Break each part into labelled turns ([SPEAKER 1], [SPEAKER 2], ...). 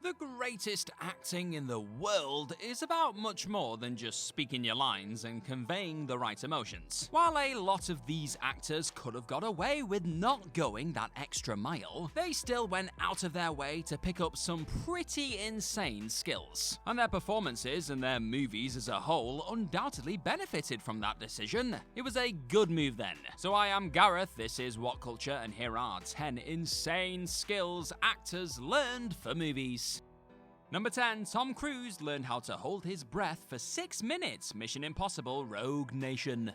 [SPEAKER 1] The greatest acting in the world is about much more than just speaking your lines and conveying the right emotions. While a lot of these actors could have got away with not going that extra mile, they still went out of their way to pick up some pretty insane skills. And their performances and their movies as a whole undoubtedly benefited from that decision. It was a good move then. So I am Gareth, this is What Culture, and here are 10 insane skills actors learned for movies. Number 10. Tom Cruise learned how to hold his breath for 6 minutes. Mission Impossible: Rogue Nation.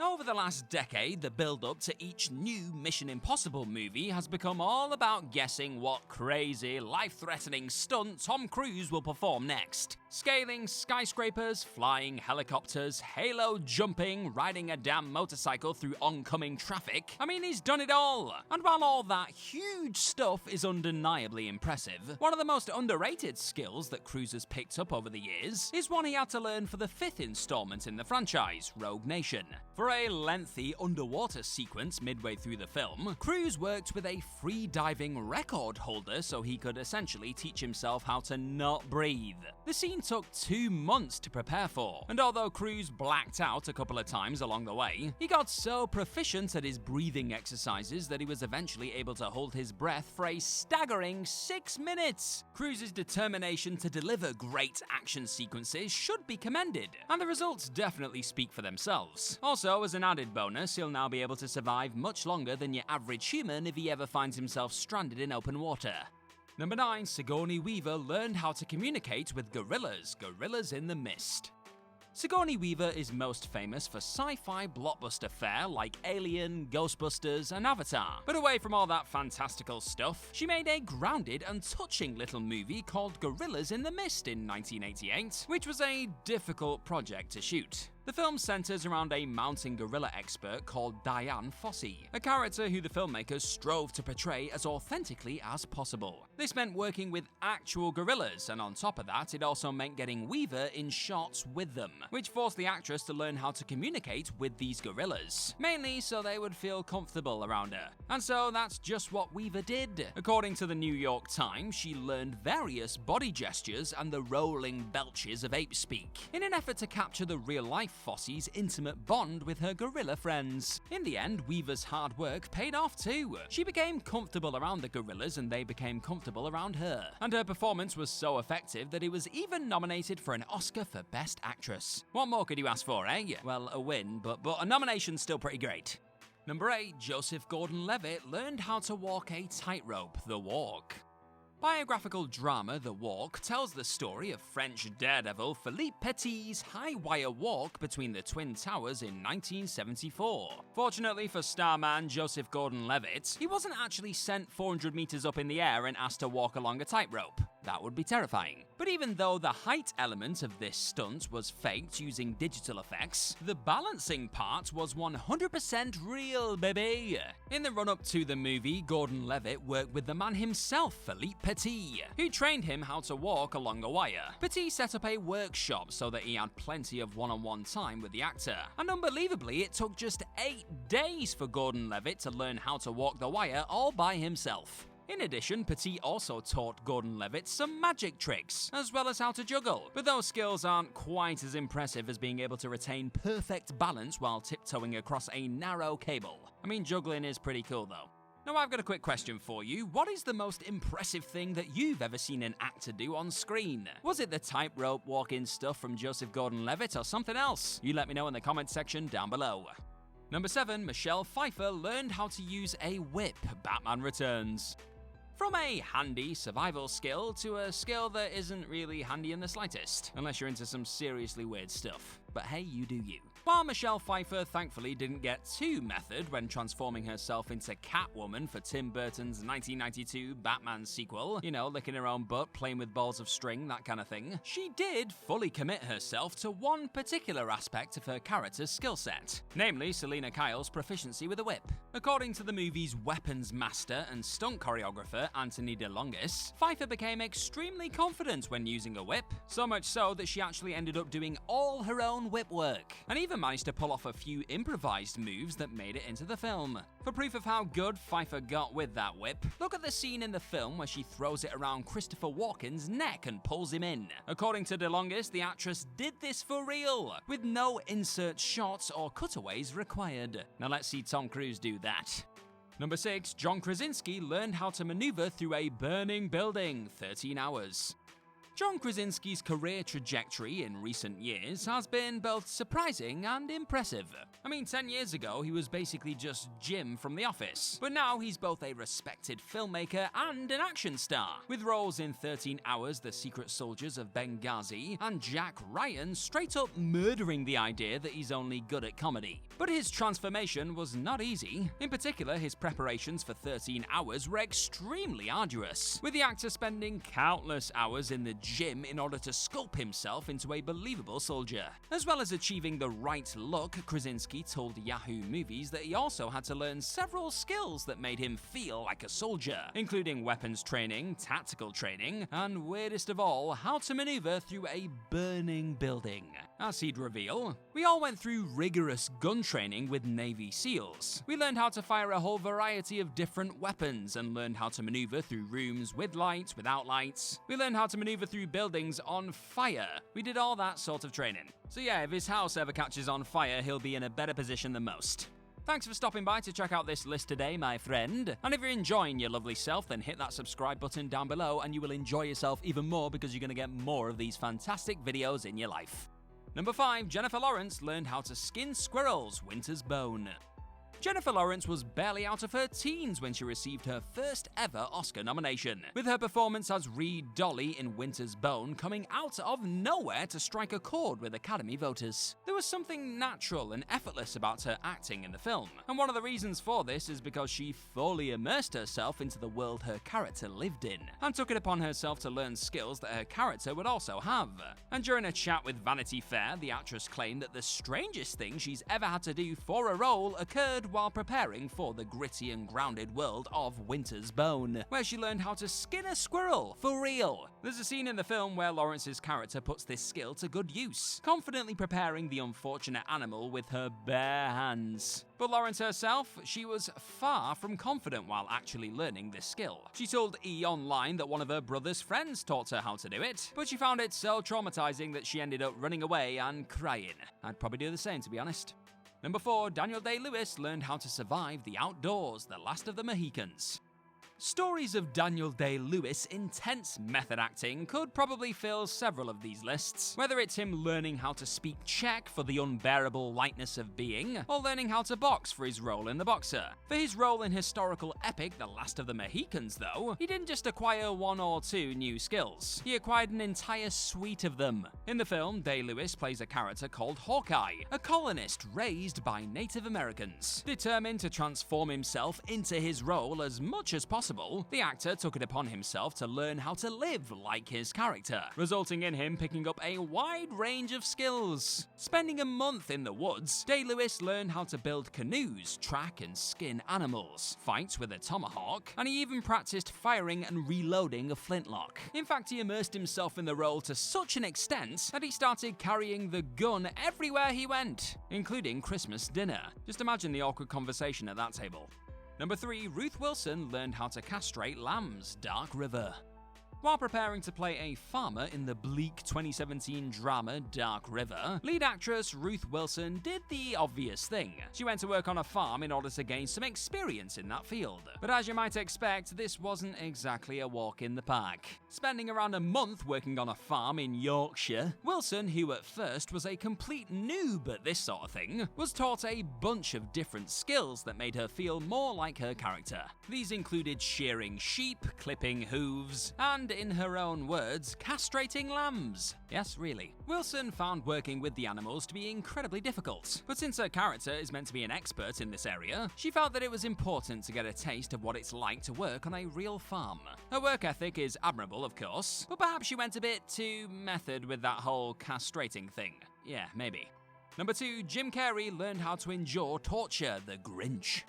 [SPEAKER 1] Over the last decade, the build-up to each new Mission Impossible movie has become all about guessing what crazy, life-threatening stunt Tom Cruise will perform next. Scaling skyscrapers, flying helicopters, halo jumping, riding a damn motorcycle through oncoming traffic. I mean, he's done it all. And while all that huge stuff is undeniably impressive, one of the most underrated skills that Cruise has picked up over the years is one he had to learn for the 5th installment in the franchise, Rogue Nation. For a lengthy underwater sequence midway through the film, Cruise worked with a free-diving record holder so he could essentially teach himself how to not breathe. The scene took 2 months to prepare for, and although Cruise blacked out a couple of times along the way, he got so proficient at his breathing exercises that he was eventually able to hold his breath for a staggering 6 minutes. Cruise's determination to deliver great action sequences should be commended, and the results definitely speak for themselves. Also, as an added bonus, he'll now be able to survive much longer than your average human if he ever finds himself stranded in open water. Number 9. Sigoni Weaver learned how to communicate with gorillas in the mist. Sigoni Weaver is most famous for sci-fi blockbuster fare like Alien, Ghostbusters, and Avatar. But away from all that fantastical stuff, she made a grounded and touching little movie called Gorillas in the Mist in 1988, which was a difficult project to shoot. The film centers around a mountain gorilla expert called Diane Fossey, a character who the filmmakers strove to portray as authentically as possible. This meant working with actual gorillas, and on top of that, it also meant getting Weaver in shots with them, which forced the actress to learn how to communicate with these gorillas, mainly so they would feel comfortable around her. And so that's just what Weaver did. According to the New York Times, she learned various body gestures and the rolling belches of ape speak, in an effort to capture the real-life Fossey's intimate bond with her gorilla friends. In the end, Weaver's hard work paid off too. She became comfortable around the gorillas and they became comfortable around her. And her performance was so effective that it was even nominated for an Oscar for Best Actress. What more could you ask for, eh? Well, a win, but a nomination's still pretty great. Number 8. Joseph Gordon-Levitt learned how to walk a tightrope, the walk. Biographical drama The Walk tells the story of French daredevil Philippe Petit's high-wire walk between the Twin Towers in 1974. Fortunately for starman Joseph Gordon-Levitt, he wasn't actually sent 400 meters up in the air and asked to walk along a tightrope. That would be terrifying. But even though the height element of this stunt was faked using digital effects, the balancing part was 100% real, baby! In the run-up to the movie, Gordon-Levitt worked with the man himself, Philippe Petit, who trained him how to walk along a wire. Petit set up a workshop so that he had plenty of one-on-one time with the actor, and unbelievably, it took just 8 days for Gordon-Levitt to learn how to walk the wire all by himself. In addition, Petit also taught Gordon-Levitt some magic tricks, as well as how to juggle, but those skills aren't quite as impressive as being able to retain perfect balance while tiptoeing across a narrow cable. I mean, juggling is pretty cool though. Now I've got a quick question for you. What is the most impressive thing that you've ever seen an actor do on screen? Was it the tightrope walking stuff from Joseph Gordon-Levitt or something else? You let me know in the comment section down below. Number 7. Michelle Fifer learned how to use a whip, Batman Returns. From a handy survival skill to a skill that isn't really handy in the slightest, unless you're into some seriously weird stuff. But hey, you do you. While Michelle Fifer thankfully didn't get too method when transforming herself into Catwoman for Tim Burton's 1992 Batman sequel, you know, licking her own butt, playing with balls of string, that kind of thing, she did fully commit herself to one particular aspect of her character's skill set, namely Selena Kyle's proficiency with a whip. According to the movie's weapons master and stunt choreographer Anthony DeLongis, Fifer became extremely confident when using a whip, so much so that she actually ended up doing all her own whip work. And even even managed to pull off a few improvised moves that made it into the film. For proof of how good Fifer got with that whip, look at the scene in the film where she throws it around Christopher Walken's neck and pulls him in. According to DeLongis, the actress did this for real, with no insert shots or cutaways required. Now let's see Tom Cruise do that. Number 6, John Krasinski learned how to maneuver through a burning building, 13 hours. John Krasinski's career trajectory in recent years has been both surprising and impressive. I mean, 10 years ago, he was basically just Jim from The Office, but now he's both a respected filmmaker and an action star, with roles in 13 Hours, The Secret Soldiers of Benghazi, and Jack Ryan straight up murdering the idea that he's only good at comedy. But his transformation was not easy. In particular, his preparations for 13 Hours were extremely arduous, with the actor spending countless hours in the gym in order to sculpt himself into a believable soldier. As well as achieving the right look, Krasinski told Yahoo Movies that he also had to learn several skills that made him feel like a soldier, including weapons training, tactical training, and weirdest of all, how to maneuver through a burning building. As he'd reveal, we all went through rigorous gun training with Navy SEALs. We learned how to fire a whole variety of different weapons and learned how to maneuver through rooms with lights, without lights. We learned how to maneuver through buildings on fire. We did all that sort of training. So yeah, if his house ever catches on fire, he'll be in a better position than most. Thanks for stopping by to check out this list today, my friend. And if you're enjoying your lovely self, then hit that subscribe button down below and you will enjoy yourself even more because you're going to get more of these fantastic videos in your life. Number 5, Jennifer Lawrence learned how to skin squirrels, Winter's Bone. Jennifer Lawrence was barely out of her teens when she received her first ever Oscar nomination, with her performance as Reed Dolly in Winter's Bone coming out of nowhere to strike a chord with Academy voters. There was something natural and effortless about her acting in the film, and one of the reasons for this is because she fully immersed herself into the world her character lived in, and took it upon herself to learn skills that her character would also have. And during a chat with Vanity Fair, the actress claimed that the strangest thing she's ever had to do for a role occurred while preparing for the gritty and grounded world of Winter's Bone, where she learned how to skin a squirrel for real. There's a scene in the film where Lawrence's character puts this skill to good use, confidently preparing the unfortunate animal with her bare hands. But Lawrence herself, she was far from confident while actually learning this skill. She told E! Online that one of her brother's friends taught her how to do it, but she found it so traumatizing that she ended up running away and crying. I'd probably do the same, to be honest. Number 4, Daniel Day-Lewis learned how to survive the outdoors, The Last of the Mohicans. Stories of Daniel Day-Lewis' intense method acting could probably fill several of these lists, whether it's him learning how to speak Czech for the unbearable lightness of being, or learning how to box for his role in The Boxer. For his role in historical epic The Last of the Mohicans, though, he didn't just acquire 1 or 2 new skills, he acquired an entire suite of them. In the film, Day-Lewis plays a character called Hawkeye, a colonist raised by Native Americans. Determined to transform himself into his role as much as possible, the actor took it upon himself to learn how to live like his character, resulting in him picking up a wide range of skills. Spending a month in the woods, Day-Lewis learned how to build canoes, track and skin animals, fight with a tomahawk, and he even practiced firing and reloading a flintlock. In fact, he immersed himself in the role to such an extent that he started carrying the gun everywhere he went, including Christmas dinner. Just imagine the awkward conversation at that table. Number 3, Ruth Wilson learned how to castrate lambs, Dark River. While preparing to play a farmer in the bleak 2017 drama Dark River, lead actress Ruth Wilson did the obvious thing. She went to work on a farm in order to gain some experience in that field. But as you might expect, this wasn't exactly a walk in the park. Spending around a month working on a farm in Yorkshire, Wilson, who at first was a complete noob at this sort of thing, was taught a bunch of different skills that made her feel more like her character. These included shearing sheep, clipping hooves, and in her own words, castrating lambs. Yes, really. Wilson found working with the animals to be incredibly difficult, but since her character is meant to be an expert in this area, she felt that it was important to get a taste of what it's like to work on a real farm. Her work ethic is admirable, of course, but perhaps she went a bit too method with that whole castrating thing. Yeah, maybe. Number 2, Jim Carrey learned how to endure torture, The Grinch.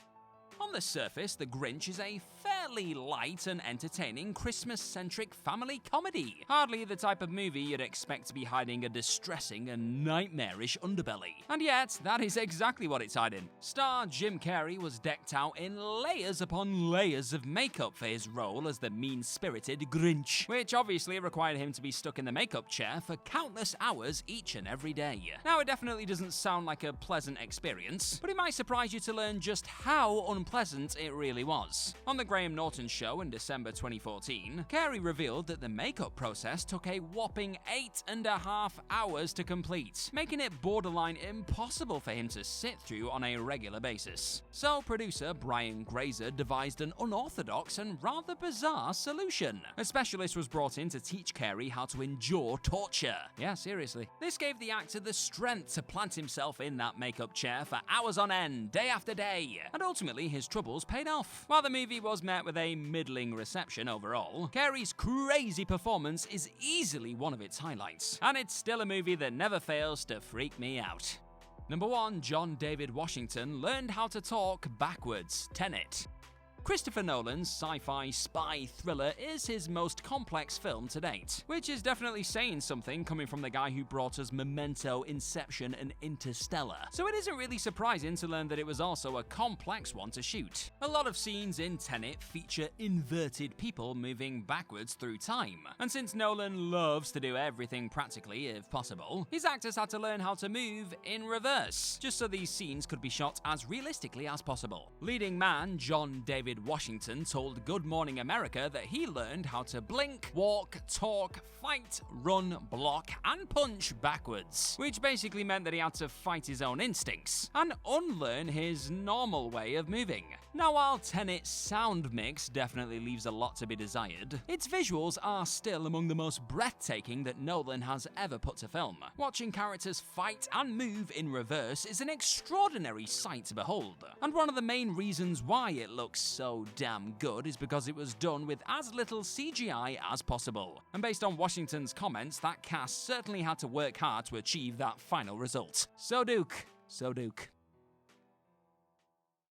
[SPEAKER 1] On the surface, The Grinch is a fairly fairly light and entertaining Christmas-centric family comedy. Hardly the type of movie you'd expect to be hiding a distressing and nightmarish underbelly. And yet, that is exactly what it's hiding. Star Jim Carrey was decked out in layers upon layers of makeup for his role as the mean-spirited Grinch, which obviously required him to be stuck in the makeup chair for countless hours each and every day. Now, it definitely doesn't sound like a pleasant experience, but it might surprise you to learn just how unpleasant it really was. On The Graham Norton Show in December 2014, Carrey revealed that the makeup process took a whopping 8.5 hours to complete, making it borderline impossible for him to sit through on a regular basis. So producer Brian Grazer devised an unorthodox and rather bizarre solution. A specialist was brought in to teach Carrey how to endure torture. Yeah, seriously. This gave the actor the strength to plant himself in that makeup chair for hours on end, day after day, and ultimately his troubles paid off. While the movie was met with a middling reception overall, Carrey's crazy performance is easily one of its highlights, and it's still a movie that never fails to freak me out. Number 1. John David Washington learned how to talk backwards. Tenet. Christopher Nolan's sci-fi spy thriller is his most complex film to date, which is definitely saying something coming from the guy who brought us Memento, Inception, and Interstellar. So it isn't really surprising to learn that it was also a complex one to shoot. A lot of scenes in Tenet feature inverted people moving backwards through time, and since Nolan loves to do everything practically if possible, his actors had to learn how to move in reverse, just so these scenes could be shot as realistically as possible. Leading man John David Washington told Good Morning America that he learned how to blink, walk, talk, fight, run, block, and punch backwards, which basically meant that he had to fight his own instincts and unlearn his normal way of moving. Now, while Tenet's sound mix definitely leaves a lot to be desired, its visuals are still among the most breathtaking that Nolan has ever put to film. Watching characters fight and move in reverse is an extraordinary sight to behold, and one of the main reasons why it looks so damn good is because it was done with as little CGI as possible. And based on Washington's comments, that cast certainly had to work hard to achieve that final result. So Duke.